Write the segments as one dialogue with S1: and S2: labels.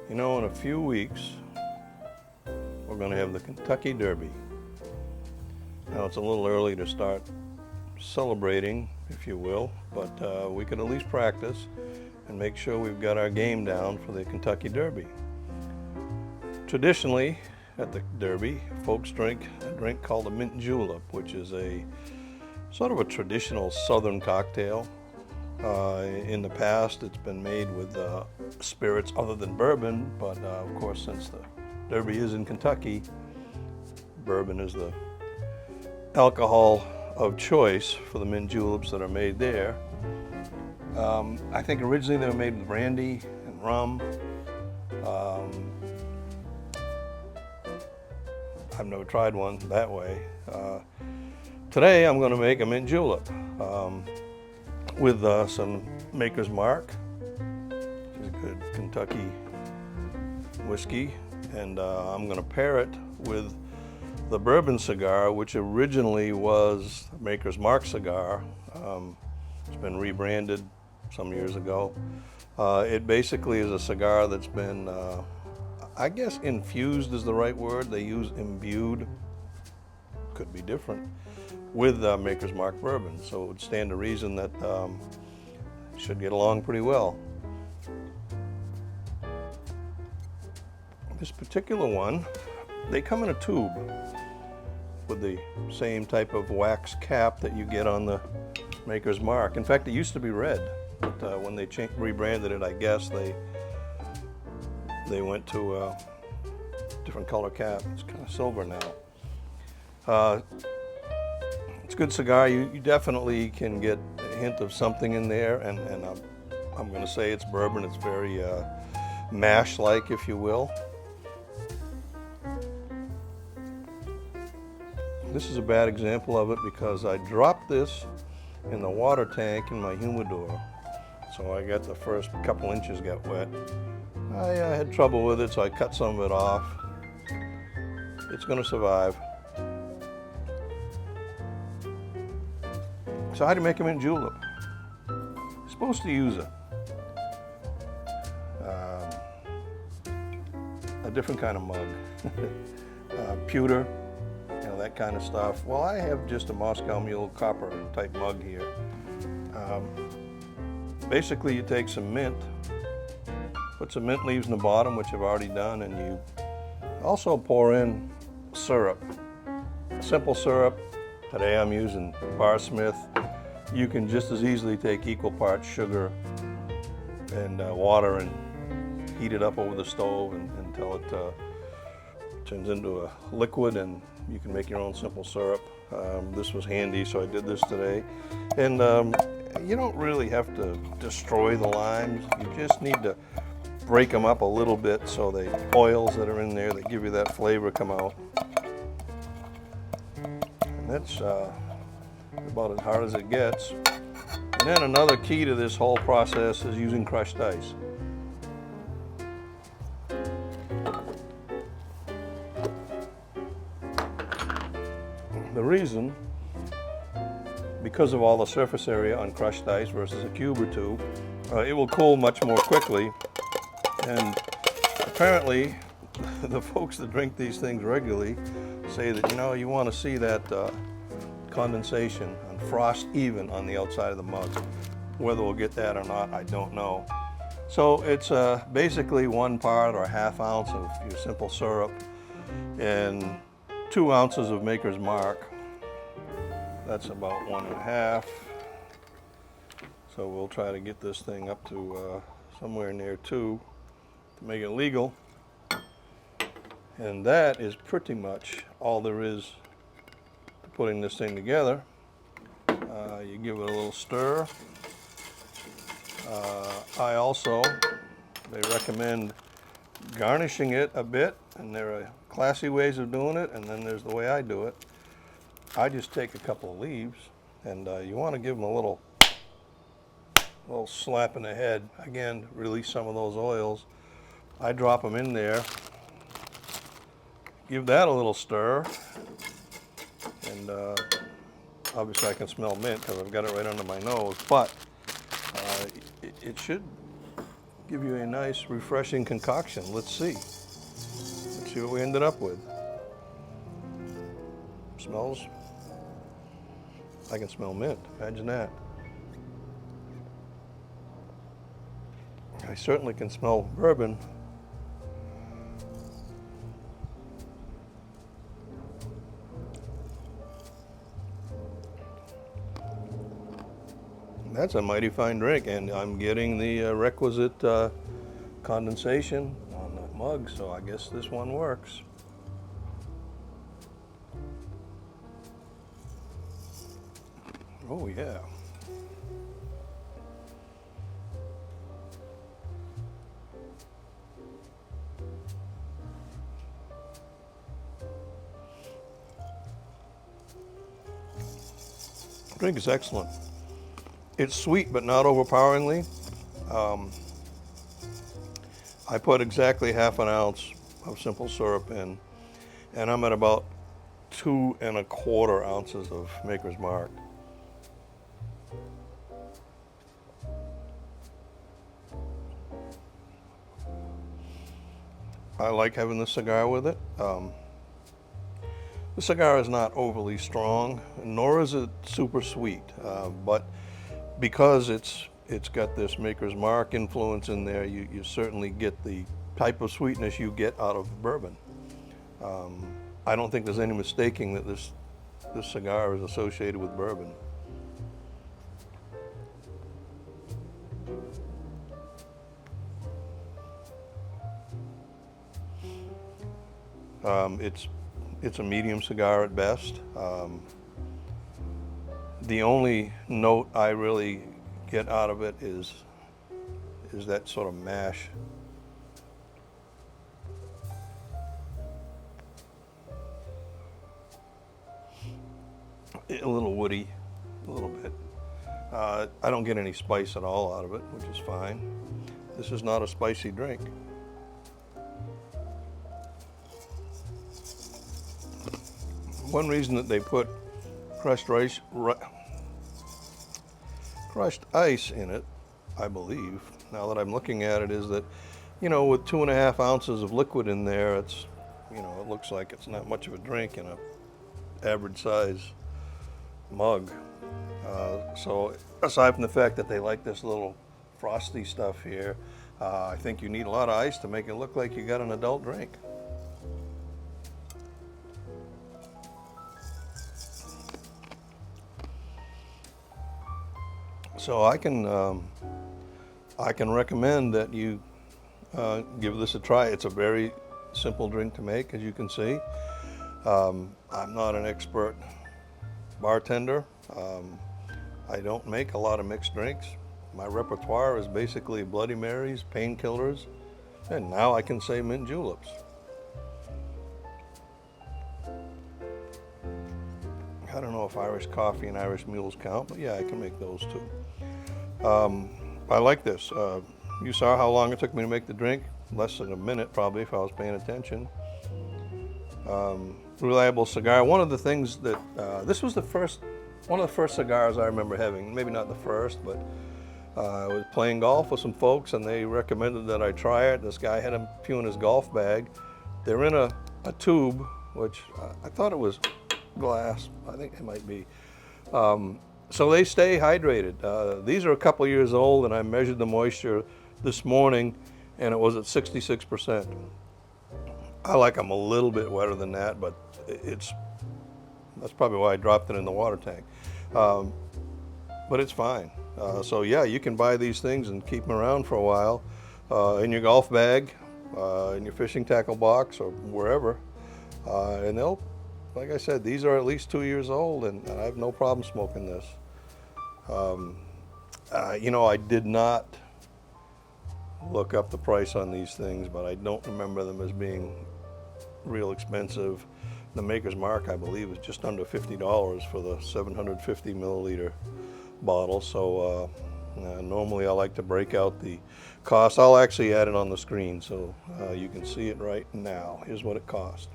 S1: You know, in a few weeks, we're going to have the Kentucky Derby. Now, it's a little early to start celebrating, if you will, but we could at least practice and make sure we've got our game down for the Kentucky Derby. Traditionally, at the Derby, folks drink a drink called a mint julep, which is a sort of a traditional Southern cocktail. In the past, it's been made with spirits other than bourbon, but of course, since the Derby is in Kentucky, bourbon is the alcohol of choice for the mint juleps that are made there. I think originally they were made with brandy and rum. I've never tried one that way. Today I'm going to make a mint julep with some Maker's Mark, which is a good Kentucky whiskey, and I'm going to pair it with the bourbon cigar, which originally was Maker's Mark cigar. It's been rebranded some years ago. It basically is a cigar that's been, I guess infused is the right word. They use imbued, could be different, with Maker's Mark bourbon. So it would stand to reason that it should get along pretty well. This particular one, they come in a tube with the same type of wax cap that you get on the Maker's Mark. In fact, it used to be red, but when they rebranded it, I guess they went to a different color cap. It's kind of silver now. It's a good cigar. You definitely can get a hint of something in there, and I'm going to say it's bourbon. It's very mash-like, if you will. This is a bad example of it because I dropped this in the water tank in my humidor, so I got the first couple inches got wet. I had trouble with it, so I cut some of it off. It's going to survive. So how do you make a mint julep? You're supposed to use a different kind of mug, pewter, you know, that kind of stuff. Well, I have just a Moscow Mule copper type mug here. Basically, you take some mint, put some mint leaves in the bottom, which I've already done, and you also pour in syrup, simple syrup. Today I'm using Bar Smith. You can just as easily take equal parts sugar and water and heat it up over the stove until it turns into a liquid, and you can make your own simple syrup. This was handy, so I did this today. And you don't really have to destroy the limes. You just need to break them up a little bit so the oils that are in there that give you that flavor come out. And that's about as hard as it gets. And then another key to this whole process is using crushed ice. The reason, because of all the surface area on crushed ice versus a cube or two, it will cool much more quickly. And apparently, the folks that drink these things regularly say that, you know, you want to see that condensation and frost even on the outside of the mug. Whether we'll get that or not, I don't know. So it's basically 1 part or a ½ ounce of your simple syrup and 2 ounces of Maker's Mark. That's about 1½. So we'll try to get this thing up to somewhere near 2 to make it legal. And that is pretty much all there is to putting this thing together. You give it a little stir. They recommend garnishing it a bit, and there are classy ways of doing it, and then there's the way I do it. I just take a couple of leaves, and you want to give them a little slap in the head. Again, release some of those oils. I drop them in there, give that a little stir, and obviously I can smell mint because I've got it right under my nose, but it should give you a nice, refreshing concoction. Let's see. Let's see what we ended up with. Smells. I can smell mint. Imagine that. I certainly can smell bourbon. That's a mighty fine drink, and I'm getting the requisite condensation on that mug, so I guess this one works. Oh yeah. The drink is excellent. It's sweet, but not overpoweringly. I put exactly half an ounce of simple syrup in, and I'm at about 2 1/4 ounces of Maker's Mark. I like having this cigar with it. The cigar is not overly strong, nor is it super sweet, but because it's got this Maker's Mark influence in there, you certainly get the type of sweetness you get out of bourbon. I don't think there's any mistaking that this cigar is associated with bourbon. It's a medium cigar at best. The only note I really get out of it is that sort of mash. A little woody, a little bit. I don't get any spice at all out of it, which is fine. This is not a spicy drink. One reason that they put crushed ice in it, I believe, now that I'm looking at it, is that, with 2 1/2 ounces of liquid in there, it's, it looks like it's not much of a drink in a average size mug. So aside from the fact that they like this little frosty stuff here, I think you need a lot of ice to make it look like you got an adult drink. So I can recommend that you give this a try. It's a very simple drink to make, as you can see. I'm not an expert bartender. I don't make a lot of mixed drinks. My repertoire is basically Bloody Marys, painkillers, and now I can say mint juleps. I don't know if Irish coffee and Irish mules count, but yeah, I can make those too. I like this. You saw how long it took me to make the drink. Less than a minute, probably, if I was paying attention. Reliable cigar. One of the things that, this was one of the first cigars I remember having. Maybe not the first, but I was playing golf with some folks and they recommended that I try it. This guy had a few in his golf bag. They're in a tube, which I thought it was glass. I think it might be. So they stay hydrated. These are a couple years old, and I measured the moisture this morning, and it was at 66%. I like them a little bit wetter than that, but that's probably why I dropped it in the water tank. But it's fine. So yeah, you can buy these things and keep them around for a while in your golf bag, in your fishing tackle box, or wherever, and they'll. Like I said, these are at least 2 years old, and I have no problem smoking this. I did not look up the price on these things, but I don't remember them as being real expensive. The Maker's Mark, I believe, is just under $50 for the 750 milliliter bottle. So normally I like to break out the cost. I'll actually add it on the screen so you can see it right now. Here's what it cost.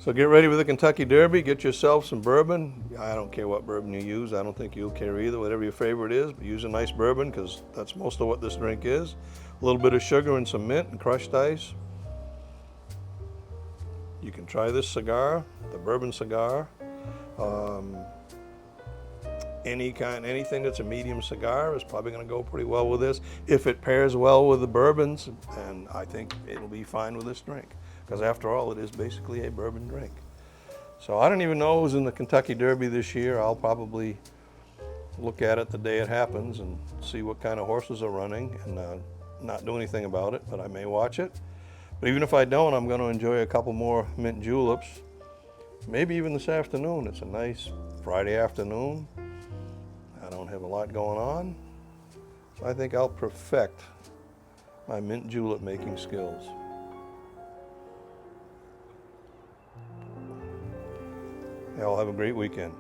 S1: So get ready for the Kentucky Derby. Get yourself some bourbon. I don't care what bourbon you use. I don't think you'll care either, whatever your favorite is. But use a nice bourbon because that's most of what this drink is. A little bit of sugar and some mint and crushed ice. You can try this cigar, the bourbon cigar. Anything that's a medium cigar is probably going to go pretty well with this if it pairs well with the bourbons, and I think it'll be fine with this drink because after all it is basically a bourbon drink. So I don't even know who's in the Kentucky Derby this year. I'll probably look at it the day it happens and see what kind of horses are running and not do anything about it, but I may watch it. But even if I don't, I'm going to enjoy a couple more mint juleps, maybe even this afternoon. It's a nice Friday afternoon. I don't have a lot going on, so I think I'll perfect my mint julep making skills. Y'all have a great weekend.